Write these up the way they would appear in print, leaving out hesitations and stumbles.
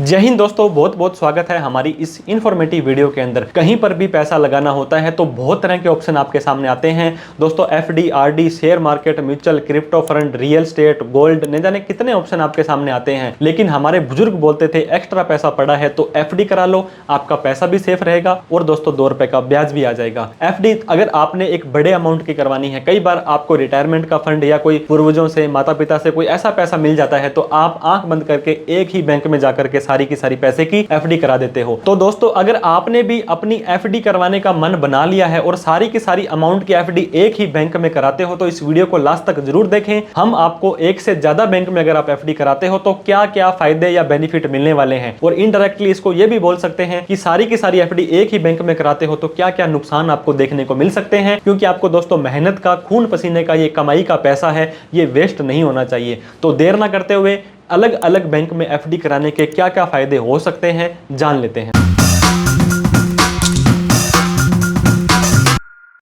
जय हिंद दोस्तों, बहुत बहुत स्वागत है हमारी इस इन्फॉर्मेटिव वीडियो के अंदर। कहीं पर भी पैसा लगाना होता है तो बहुत तरह के ऑप्शन आपके सामने आते हैं दोस्तों। FD, RD, share market, mutual, crypto fund, real estate, gold, न जाने कितने ऑप्शन आपके सामने आते हैं। लेकिन हमारे बुजुर्ग बोलते थे एक्स्ट्रा पैसा पड़ा है तो एफडी करा लो, आपका पैसा भी सेफ रहेगा और दोस्तों 2 रुपए का ब्याज भी आ जाएगा। एफडी अगर आपने एक बड़े अमाउंट की करवानी है, कई बार आपको रिटायरमेंट का फंड या कोई पूर्वजों से, माता पिता से कोई ऐसा पैसा मिल जाता है तो आप आंख बंद करके एक ही बैंक में जाकर के सारी की सारी पैसे की एफडी करा देते हो। तो दोस्तों अगर आपने भी अपनी एफडी करवाने का मन बना लिया है और सारी की सारी अमाउंट की एफडी एक ही बैंक में कराते हो तो इस वीडियो को लास्ट तक जरूर देखें। हम आपको एक से ज्यादा बैंक में अगर आप एफडी कराते हो तो क्या क्या फायदे या बेनिफिट मिलने वाले हैं, और इनडायरेक्टली इसको यह भी बोल सकते हैं कि सारी की सारी एफडी एक ही बैंक में कराते हो तो क्या क्या नुकसान आपको देखने को मिल सकते हैं। क्योंकि आपको दोस्तों मेहनत का, खून पसीने का, ये कमाई का पैसा है, ये वेस्ट नहीं होना चाहिए। तो देर ना करते हुए अलग अलग बैंक में एफडी कराने के क्या क्या फायदे हो सकते हैं जान लेते हैं।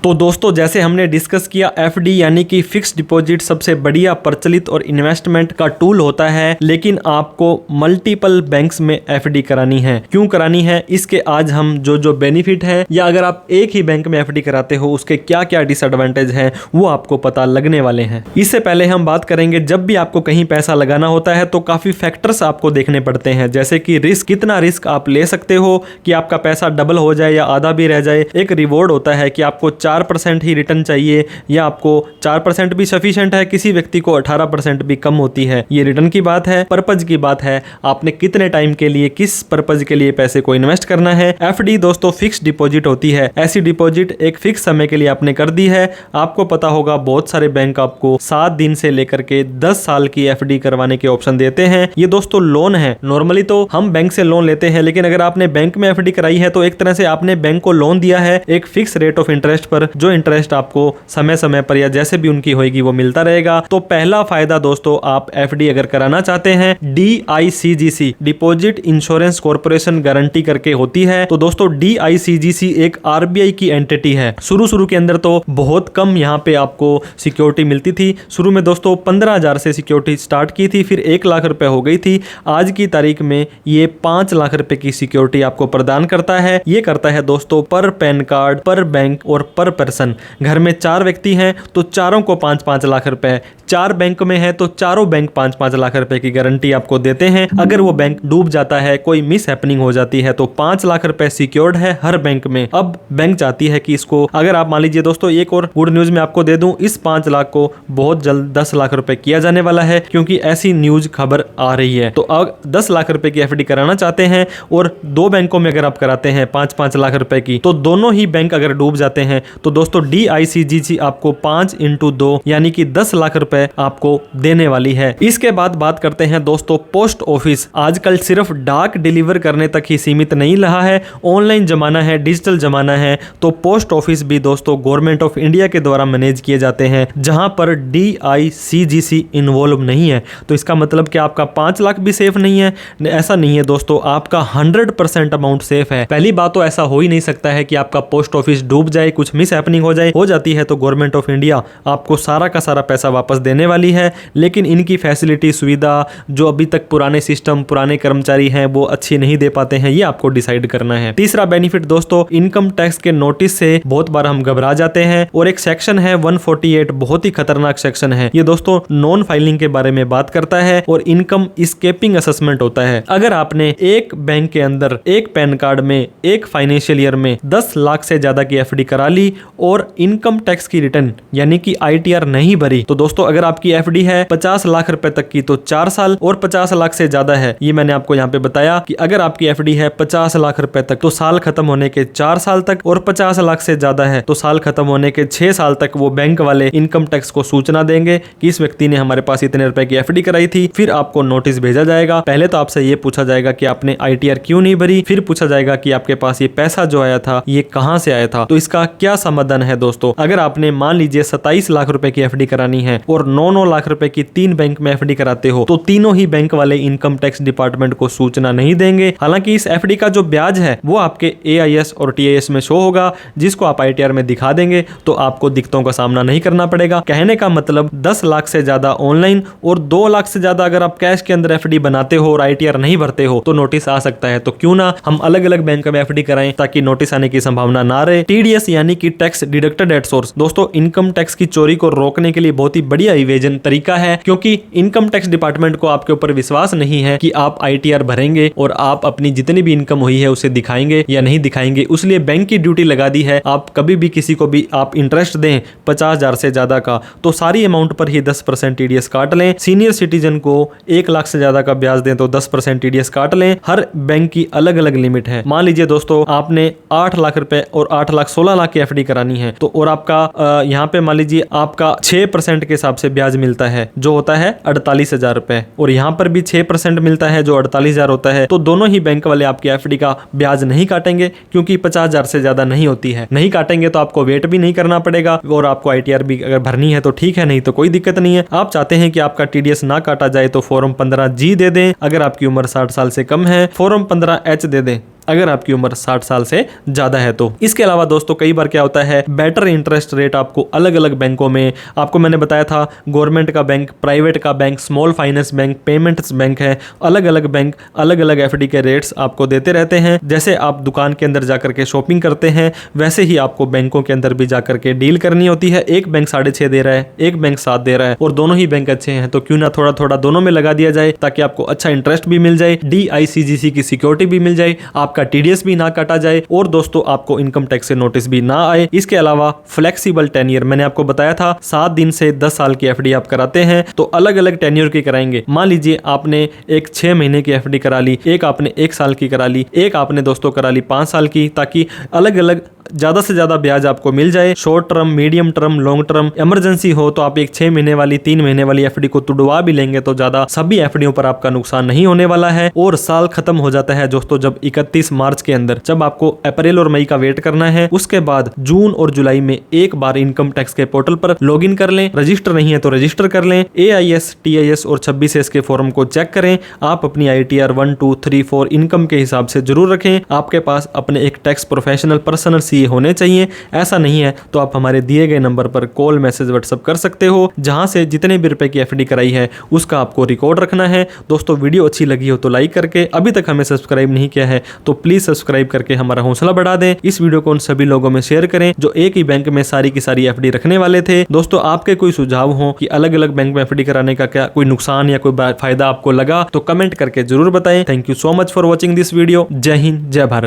तो दोस्तों जैसे हमने डिस्कस किया, एफडी यानी कि फिक्स डिपॉजिट सबसे बढ़िया प्रचलित और इन्वेस्टमेंट का टूल होता है। लेकिन आपको मल्टीपल बैंक्स में एफडी करानी है। क्यों करानी है, इसके आज हम जो बेनिफिट है, या अगर आप एक ही बैंक में एफडी कराते हो उसके क्या क्या डिसएडवांटेज है वो आपको पता लगने वाले हैं। इससे पहले हम बात करेंगे, जब भी आपको कहीं पैसा लगाना होता है तो काफी फैक्टर्स आपको देखने पड़ते हैं, जैसे कि रिस्क, कितना रिस्क आप ले सकते हो कि आपका पैसा डबल हो जाए या आधा भी रह जाए। एक रिवॉर्ड होता है कि आपको 4% ही रिटर्न चाहिए या आपको 4% भी सफिशिएंट है, किसी व्यक्ति को 18% भी कम होती है। ये रिटर्न की बात है। पर्पज की बात है, आपने कितने टाइम के लिए, किस पर्पज के लिए पैसे को इन्वेस्ट करना है। एफडी दोस्तों फिक्स डिपॉजिट होती है। ऐसी डिपॉजिट एक फिक्स समय के लिए आपने कर दी है। आपको पता होगा बहुत सारे बैंक आपको 7 दिन से लेकर के 10 साल की एफडी करवाने के ऑप्शन देते हैं। ये दोस्तों लोन है। नॉर्मली तो हम बैंक से लोन लेते हैं, लेकिन अगर आपने बैंक में एफडी कराई है तो एक तरह से आपने बैंक को लोन दिया है एक फिक्स रेट ऑफ इंटरेस्ट पर, जो इंटरेस्ट आपको समय समय पर या जैसे भी उनकी होगी वो मिलता रहेगा। तो पहला फायदा दोस्तों, आप एफडी अगर कराना चाहते हैं, DICGC deposit insurance corporation guarantee करके होती है। तो दोस्तों DICGC एक RBI की एंटिटी है। शुरू के अंदर तो बहुत कम यहाँ पे आपको सिक्योरिटी मिलती थी। शुरू में दोस्तों 15,000 से सिक्योरिटी स्टार्ट की थी, फिर 1 लाख रुपए हो गई थी। आज की तारीख में ये 5 लाख रुपए की सिक्योरिटी आपको प्रदान करता है। ये करता है दोस्तों पर पैन कार्ड, पर बैंक और पर पर्सन। घर में 4 व्यक्ति हैं तो चारों को 5-5 लाख रुपए, 4 बैंक में है तो चारों बैंक 5-5 लाख रुपए की गारंटी आपको देते हैं। अगर वो बैंक डूब जाता है, कोई मिस हैपनिंग हो जाती है तो 5 लाख रुपए सिक्योर्ड है हर बैंक में। अब बैंक चाहती है कि इसको, अगर आप मान लीजिए दोस्तों, एक और गुड न्यूज में आपको दे दूं, इस 5 लाख को बहुत जल्द 10 लाख रुपए किया जाने वाला है, क्योंकि ऐसी न्यूज खबर आ रही है। तो अब 10 लाख रुपए की एफडी कराना चाहते हैं और 2 बैंकों में अगर आप कराते हैं 5-5 लाख रुपए की, तो दोनों ही बैंक अगर डूब जाते हैं तो दोस्तों DICGC आपको 5 × 2 यानी कि 10 लाख रुपए आपको देने वाली है। इसके बाद बात करते हैं दोस्तों पोस्ट ऑफिस। आजकल सिर्फ डाक डिलीवर करने तक ही सीमित नहीं रहा है, ऑनलाइन जमाना है, डिजिटल जमाना है। तो पोस्ट ऑफिस भी दोस्तों गवर्नमेंट ऑफ इंडिया के द्वारा मैनेज किए जाते हैं, जहां पर DICGC इन्वॉल्व नहीं है। तो इसका मतलब कि आपका 5 लाख भी सेफ नहीं है, ऐसा नहीं है दोस्तों, आपका 100% अमाउंट सेफ है। पहली बात तो ऐसा हो ही नहीं सकता है कि आपका पोस्ट ऑफिस डूब जाए, कुछ मिस हैपनिंग हो जाए। हो जाती है तो गवर्नमेंट ऑफ इंडिया आपको सारा का सारा पैसा वापस देने वाली है। लेकिन इनकी फैसिलिटी, सुविधा जो अभी तक पुराने सिस्टम, पुराने कर्मचारी हैं वो अच्छी नहीं दे पाते हैं, ये आपको डिसाइड करना है। तीसरा बेनिफिट दोस्तों, इनकम टैक्स के नोटिस से बहुत बार हम घबरा जाते हैं, और एक सेक्शन है 148, बहुत ही खतरनाक सेक्शन है। ये दोस्तों नॉन फाइलिंग के बारे में बात करता है और इनकम स्केपिंग असेसमेंट होता है। अगर आपने एक बैंक के अंदर, एक पैन कार्ड में, एक फाइनेंशियल ईयर में 10 लाख से ज्यादा की एफडी करा ली और इनकम टैक्स की रिटर्न यानी कि ITR नहीं भरी, तो दोस्तों अगर आपकी एफडी है 50 लाख रुपए तक की तो 4 साल, और 50 लाख से ज्यादा है, ये मैंने आपको यहाँ पे बताया कि अगर आपकी एफडी है 50 लाख रुपए तक तो साल खत्म होने के 4 साल तक, और 50 लाख से ज्यादा है तो साल खत्म होने के 6 साल तक वो बैंक वाले इनकम टैक्स को सूचना देंगे कि इस व्यक्ति ने हमारे पास इतने रुपए की एफडी कराई थी। फिर आपको नोटिस भेजा जाएगा। पहले तो आपसे ये पूछा जाएगा कि आपने ITR क्यों नहीं भरी, फिर पूछा जाएगा कि आपके पास ये पैसा जो आया था ये कहां से आया था। तो इसका क्या समाधान है दोस्तों, अगर आपने मान लीजिए 27 लाख रुपए की एफडी करानी है और और 9-9 लाख रुपए की 3 बैंक में एफडी कराते हो तो तीनों ही बैंक वाले इनकम टैक्स डिपार्टमेंट को सूचना नहीं देंगे। हालांकि इस एफडी का जो ब्याज है वो आपके एआईएस और टीआईएस में शो होगा, जिसको आप आईटीआर में दिखा देंगे तो आपको दिक्कतों का सामना नहीं करना पड़ेगा। कहने का मतलब 10 लाख से ज्यादा ऑनलाइन और 2 लाख से ज्यादा अगर आप कैश के अंदर एफडी बनाते हो और आईटीआर नहीं भरते हो तो नोटिस आ सकता है। तो क्यों ना हम अलग अलग बैंक में एफडी कराएं ताकि नोटिस आने की संभावना ना रहे। टीडीएस यानी कि टैक्स डिडक्टेड एट सोर्स, दोस्तों इनकम टैक्स की चोरी को रोकने के लिए बहुत ही बढ़िया इवेजन तरीका है, क्योंकि इनकम टैक्स डिपार्टमेंट को आपके ऊपर विश्वास नहीं है कि आप आईटीआर भरेंगे और आप अपनी जितनी भी इनकम हुई है उसे दिखाएंगे या नहीं दिखाएंगे। उसलिए बैंक की ड्यूटी लगा दी है, आप कभी भी किसी को भी आप इंटरेस्ट दें 50,000 से ज्यादा का तो सारी अमाउंट पर ही 10% टीडीएस काट लें। सीनियर सिटीजन को 1 लाख से ज्यादा का ब्याज दें तो 10% टीडीएस काट लें। हर बैंक की अलग अलग लिमिट है। मान लीजिए दोस्तों आपने 8 लाख रुपए और 8 लाख 16 लाख की एफडी करानी है तो और आपका यहाँ पे मान लीजिए आपका 6% के हिसाब से ब्याज मिलता है जो होता है 48,000 रुपए, और यहाँ पर भी 6% मिलता है जो 48,000 होता है। तो दोनों ही बैंक वाले आपकी एफडी का ब्याज नहीं काटेंगे क्योंकि 50,000 से ज्यादा नहीं होती है। नहीं काटेंगे तो आपको वेट भी नहीं करना पड़ेगा और आपको आईटीआर भी अगर भरनी है तो ठीक है, नहीं तो कोई दिक्कत नहीं है। आप चाहते हैं कि आपका टीडीएस ना काटा जाए तो फॉर्म 15G दे दें अगर आपकी उम्र 60 साल से कम है, फॉर्म 15H दे दें अगर आपकी उम्र 60 साल से ज्यादा है तो। इसके अलावा दोस्तों कई बार क्या होता है, बेटर इंटरेस्ट रेट आपको अलग अलग बैंकों में, आपको मैंने बताया था गवर्नमेंट का बैंक, प्राइवेट का bank, small finance bank, payments bank है, अलग अलग बैंक अलग अलग एफडी के रेट्स आपको देते रहते हैं। जैसे आप दुकान के अंदर जाकर के शॉपिंग करते हैं वैसे ही आपको बैंकों के अंदर भी जाकर के डील करनी होती है। एक बैंक 6.5 दे रहा है, एक बैंक 7 दे रहा है और दोनों ही बैंक अच्छे हैं तो क्यों ना थोड़ा थोड़ा दोनों में लगा दिया जाए ताकि आपको अच्छा इंटरेस्ट भी मिल जाए, DICGC की सिक्योरिटी भी मिल जाए, आपका टीडीएस भी ना काटा जाए और दोस्तों आपको इनकम टैक्स से नोटिस भी ना आए। इसके अलावा फ्लेक्सिबल टेन्योर, मैंने आपको बताया था 7 दिन से 10 साल की एफडी आप कराते हैं तो अलग अलग टेन्योर की कराएंगे। मान लीजिए आपने एक 6 महीने की एफडी करा ली, एक आपने 1 साल की करा ली, एक आपने दोस्तों करा ली 5 साल की, ताकि अलग अलग ज्यादा से ज्यादा ब्याज आपको मिल जाए। Short term, medium term, long term, emergency हो तो आप एक 6 महीने वाली, 3 महीने वाली एफडी को तुड़वा भी लेंगे तो ज्यादा सभी एफडीओं पर आपका नुकसान नहीं होने वाला है। और साल खत्म हो जाता है दोस्तों जब 31 मार्च के अंदर, जब आपको अप्रैल और मई का वेट करना है। उसके बाद जून और जुलाई में एक बार इनकम टैक्स के पोर्टल पर लॉगिन कर लें, रजिस्टर नहीं है तो रजिस्टर कर लें, AIS, TIS और 26S के फॉर्म को चेक करें। आप अपनी ITR 1, 2, 3, 4 इनकम के हिसाब से जरूर रखें। आपके पास अपने एक टैक्स प्रोफेशनल पर्सनल CA होने चाहिए। ऐसा नहीं है तो आप हमारे दिए गए नंबर पर कॉल, मैसेज, व्हाट्सएप कर सकते हो, जहां से जितने भी रुपए की एफडी कराई है उसका आपको रिकॉर्ड रखना है। दोस्तों वीडियो अच्छी लगी हो तो लाइक करके, अभी तक हमें सब्सक्राइब नहीं किया है तो प्लीज सब्सक्राइब करके हमारा हौसला बढ़ा दें। इस वीडियो को उन सभी लोगों में शेयर करें जो एक ही बैंक में सारी की सारी एफडी रखने वाले थे। दोस्तों आपके कोई सुझाव हो कि अलग अलग बैंक में एफडी कराने का क्या कोई नुकसान या कोई फायदा आपको लगा तो कमेंट करके जरूर बताएं। Thank you so much for watching this video. जय हिंद, जय भारत।